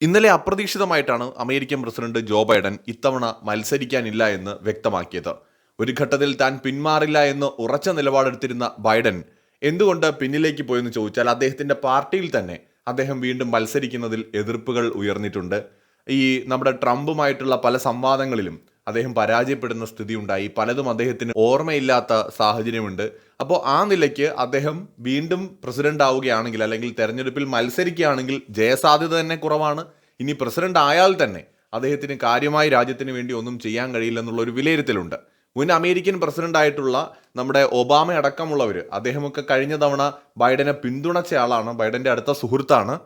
ഇന്നലെ അപ്രതീക്ഷിതമായിട്ടാണ് American president Joe Biden ഇത്തവണ മത്സരിക്കാനില്ല എന്ന് വ്യക്തമാക്കിയത്. ഒരു ഘട്ടത്തിൽ താൻ പിന്മാറില്ല എന്ന് ഉറച്ച നിലപാടെടുത്തിരുന്ന ബൈഡൻ എന്തുകൊണ്ട് പിന്നിലേക്ക് പോയെന്ന് ചോദിച്ചാൽ അദ്ദേഹത്തിന്റെ പാർട്ടിയിൽ തന്നെ അദ്ദേഹം വീണ്ടും മത്സരിക്കുന്നതിൽ എതിർപ്പുകൾ ഉയർന്നിട്ടുണ്ട്. ഈ നമ്മുടെ ട്രംപുമായിട്ടുള്ള പല സംവാദങ്ങളിലും അദ്ദേഹം പരാജയപ്പെടുന്ന സ്ഥിതി ഉണ്ടായി. പലതും അദ്ദേഹത്തിന് ഓർമ്മയില്ലാത്ത സാഹചര്യമുണ്ട്. അപ്പോൾ ആ നിലയ്ക്ക് അദ്ദേഹം വീണ്ടും പ്രസിഡന്റ് ആവുകയാണെങ്കിൽ അല്ലെങ്കിൽ തെരഞ്ഞെടുപ്പിൽ മത്സരിക്കുകയാണെങ്കിൽ ജയസാധ്യത തന്നെ കുറവാണ്. ഇനി പ്രസിഡന്റ് ആയാൽ തന്നെ അദ്ദേഹത്തിന് കാര്യമായി രാജ്യത്തിന് വേണ്ടി ഒന്നും ചെയ്യാൻ കഴിയില്ലെന്നുള്ള ഒരു വിലയിരുത്തലുണ്ട്. മുൻ അമേരിക്കൻ പ്രസിഡന്റ് ആയിട്ടുള്ള നമ്മുടെ ഒബാമ അടക്കമുള്ളവർ, അദ്ദേഹമൊക്കെ കഴിഞ്ഞ തവണ ബൈഡനെ പിന്തുണച്ച ആളാണ്, ബൈഡന്റെ അടുത്ത സുഹൃത്താണ്.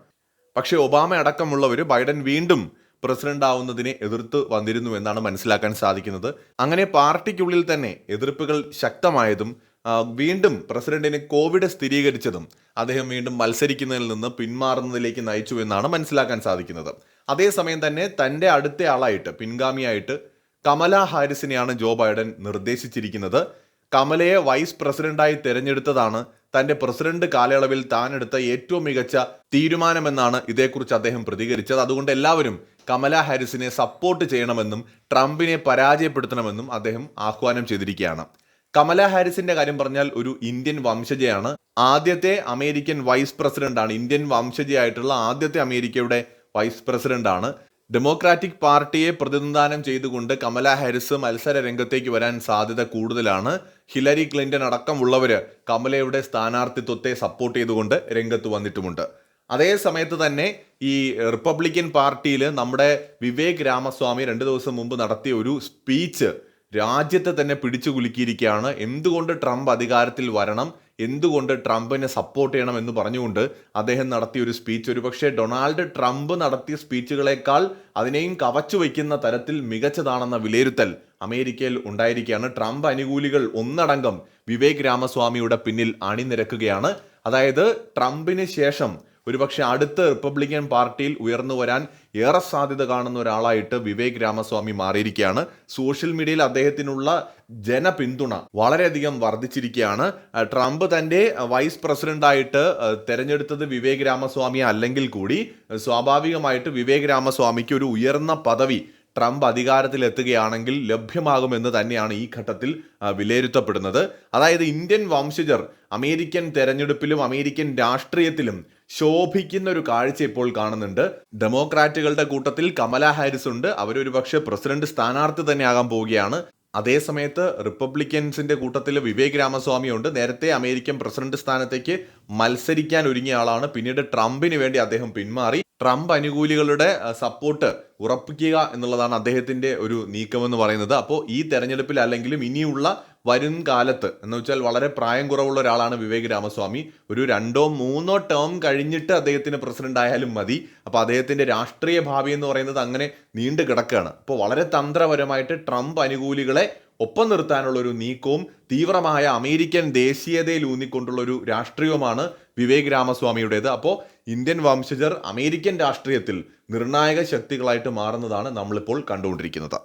പക്ഷേ ഒബാമ അടക്കമുള്ളവർ ബൈഡൻ വീണ്ടും പ്രസിഡന്റ് ആവുന്നതിനെ എതിർത്ത് വന്നിരുന്നു എന്നാണ് മനസ്സിലാക്കാൻ സാധിക്കുന്നത്. അങ്ങനെ പാർട്ടിക്കുള്ളിൽ തന്നെ എതിർപ്പുകൾ ശക്തമായതും വീണ്ടും പ്രസിഡന്റിന് കോവിഡ് സ്ഥിരീകരിച്ചതും അദ്ദേഹം വീണ്ടും മത്സരിക്കുന്നതിൽ നിന്ന് പിന്മാറുന്നതിലേക്ക് നയിച്ചു എന്നാണ് മനസ്സിലാക്കാൻ സാധിക്കുന്നത്. അതേസമയം തന്നെ തൻ്റെ അടുത്ത ആളായിട്ട് പിൻഗാമിയായിട്ട് കമല ഹാരിസിനെയാണ് ജോ ബൈഡൻ നിർദ്ദേശിച്ചിരിക്കുന്നത്. കമലയെ വൈസ് പ്രസിഡന്റായി തിരഞ്ഞെടുത്തതാണ് തൻ്റെ പ്രസിഡന്റ് കാലയളവിൽ താൻ എടുത്ത ഏറ്റവും മികച്ച തീരുമാനമെന്നാണ് ഇതേക്കുറിച്ച് അദ്ദേഹം പ്രതികരിച്ചത്. അതുകൊണ്ട് എല്ലാവരും കമല ഹാരിസിനെ സപ്പോർട്ട് ചെയ്യണമെന്നും ട്രംപിനെ പരാജയപ്പെടുത്തണമെന്നും അദ്ദേഹം ആഹ്വാനം ചെയ്തിരിക്കുകയാണ്. കമല ഹാരിസിന്റെ കാര്യം പറഞ്ഞാൽ ഒരു ഇന്ത്യൻ വംശജയാണ്. ആദ്യത്തെ അമേരിക്കൻ വൈസ് പ്രസിഡന്റാണ്, ഇന്ത്യൻ വംശജയായിട്ടുള്ള ആദ്യത്തെ അമേരിക്കയുടെ വൈസ് പ്രസിഡന്റാണ്. ഡെമോക്രാറ്റിക് പാർട്ടിയെ പ്രതിനിധാനം ചെയ്തുകൊണ്ട് കമല ഹാരിസ് മത്സര രംഗത്തേക്ക് വരാൻ സാധ്യത കൂടുതലാണ്. ഹിലരി ക്ലിന്റൺ അടക്കമുള്ളവർ കമലയുടെ സ്ഥാനാർത്ഥിത്വത്തെ സപ്പോർട്ട് ചെയ്തുകൊണ്ട് രംഗത്ത് വന്നിട്ടുമുണ്ട്. അതേ സമയത്ത് തന്നെ ഈ റിപ്പബ്ലിക്കൻ പാർട്ടിയിൽ നമ്മുടെ വിവേക് രാമസ്വാമി 2 ദിവസം മുമ്പ് നടത്തിയ ഒരു സ്പീച്ച് രാജ്യത്തെ തന്നെ പിടിച്ചു കുലുക്കിയിരിക്കുകയാണ്. എന്തുകൊണ്ട് ട്രംപ് അധികാരത്തിൽ വരണം, എന്തുകൊണ്ട് ട്രംപിനെ സപ്പോർട്ട് ചെയ്യണം എന്ന് പറഞ്ഞുകൊണ്ട് അദ്ദേഹം നടത്തിയ ഒരു സ്പീച്ച് ഒരുപക്ഷെ ഡൊണാൾഡ് ട്രംപ് നടത്തിയ സ്പീച്ചുകളെക്കാൾ അതിനെയും കവച്ചു വയ്ക്കുന്ന തരത്തിൽ മികച്ചതാണെന്ന വിലയിരുത്തൽ അമേരിക്കയിൽ ഉണ്ടായിരിക്കുകയാണ്. ട്രംപ് അനുകൂലികൾ ഒന്നടങ്കം വിവേക് രാമസ്വാമിയുടെ പിന്നിൽ അണിനിരക്കുകയാണ്. അതായത് ട്രംപിന് ശേഷം ഒരുപക്ഷെ അടുത്ത റിപ്പബ്ലിക്കൻ പാർട്ടിയിൽ ഉയർന്നു വരാൻ ഏറെ സാധ്യത കാണുന്ന ഒരാളായിട്ട് വിവേക് രാമസ്വാമി മാറിയിരിക്കുകയാണ്. സോഷ്യൽ മീഡിയയിൽ അദ്ദേഹത്തിനുള്ള ജനപിന്തുണ വളരെയധികം വർദ്ധിച്ചിരിക്കുകയാണ്. ട്രംപ് തൻ്റെ വൈസ് പ്രസിഡന്റായിട്ട് തെരഞ്ഞെടുത്തത് വിവേക് രാമസ്വാമിയെ അല്ലെങ്കിൽ കൂടി സ്വാഭാവികമായിട്ട് വിവേക് രാമസ്വാമിക്ക് ഒരു ഉയർന്ന പദവി ട്രംപ് അധികാരത്തിലെത്തുകയാണെങ്കിൽ ലഭ്യമാകുമെന്ന് തന്നെയാണ് ഈ ഘട്ടത്തിൽ വിലയിരുത്തപ്പെടുന്നത്. അതായത് ഇന്ത്യൻ വംശജർ അമേരിക്കൻ തെരഞ്ഞെടുപ്പിലും അമേരിക്കൻ രാഷ്ട്രീയത്തിലും ശോഭിക്കുന്ന ഒരു കാഴ്ച ഇപ്പോൾ കാണുന്നുണ്ട്. ഡെമോക്രാറ്റുകളുടെ കൂട്ടത്തിൽ കമല ഹാരിസ് ഉണ്ട്, അവരൊരു പക്ഷേ പ്രസിഡന്റ് സ്ഥാനാർത്ഥി തന്നെ ആകാൻ പോവുകയാണ്. അതേസമയത്ത് റിപ്പബ്ലിക്കൻസിന്റെ കൂട്ടത്തിൽ വിവേക് രാമസ്വാമി ഉണ്ട്. നേരത്തെ അമേരിക്കൻ പ്രസിഡന്റ് സ്ഥാനത്തേക്ക് മത്സരിക്കാൻ ഒരുങ്ങിയ ആളാണ്. പിന്നീട് ട്രംപിന് വേണ്ടി അദ്ദേഹം പിന്മാറി. ട്രംപ് അനുകൂലികളുടെ സപ്പോർട്ട് ഉറപ്പിക്കുക എന്നുള്ളതാണ് അദ്ദേഹത്തിന്റെ ഒരു നീക്കമെന്ന് പറയുന്നത്. അപ്പോൾ ഈ തെരഞ്ഞെടുപ്പിൽ അല്ലെങ്കിലും ഇനിയുള്ള വരും കാലത്ത് എന്ന് വെച്ചാൽ വളരെ പ്രായം കുറവുള്ള ഒരാളാണ് വിവേക് രാമസ്വാമി. ഒരു 2-3 ടേം കഴിഞ്ഞിട്ട് അദ്ദേഹത്തിന് പ്രസിഡന്റ് ആയാലും മതി. അപ്പോൾ അദ്ദേഹത്തിന്റെ രാഷ്ട്രീയ ഭാവി എന്ന് പറയുന്നത് അങ്ങനെ നീണ്ടു കിടക്കുകയാണ്. അപ്പോൾ വളരെ തന്ത്രപരമായിട്ട് ട്രംപ് അനുകൂലികളെ ഒപ്പം നിർത്താനുള്ള ഒരു നീക്കവും തീവ്രമായ അമേരിക്കൻ ദേശീയതയിൽ ഊന്നിക്കൊണ്ടുള്ള ഒരു രാഷ്ട്രീയവുമാണ് വിവേക് രാമസ്വാമിയുടേത്. അപ്പോൾ ഇന്ത്യൻ വംശജർ അമേരിക്കൻ രാഷ്ട്രീയത്തിൽ നിർണായക ശക്തികളായിട്ട് മാറുന്നതാണ് നമ്മളിപ്പോൾ കണ്ടുകൊണ്ടിരിക്കുന്നത്.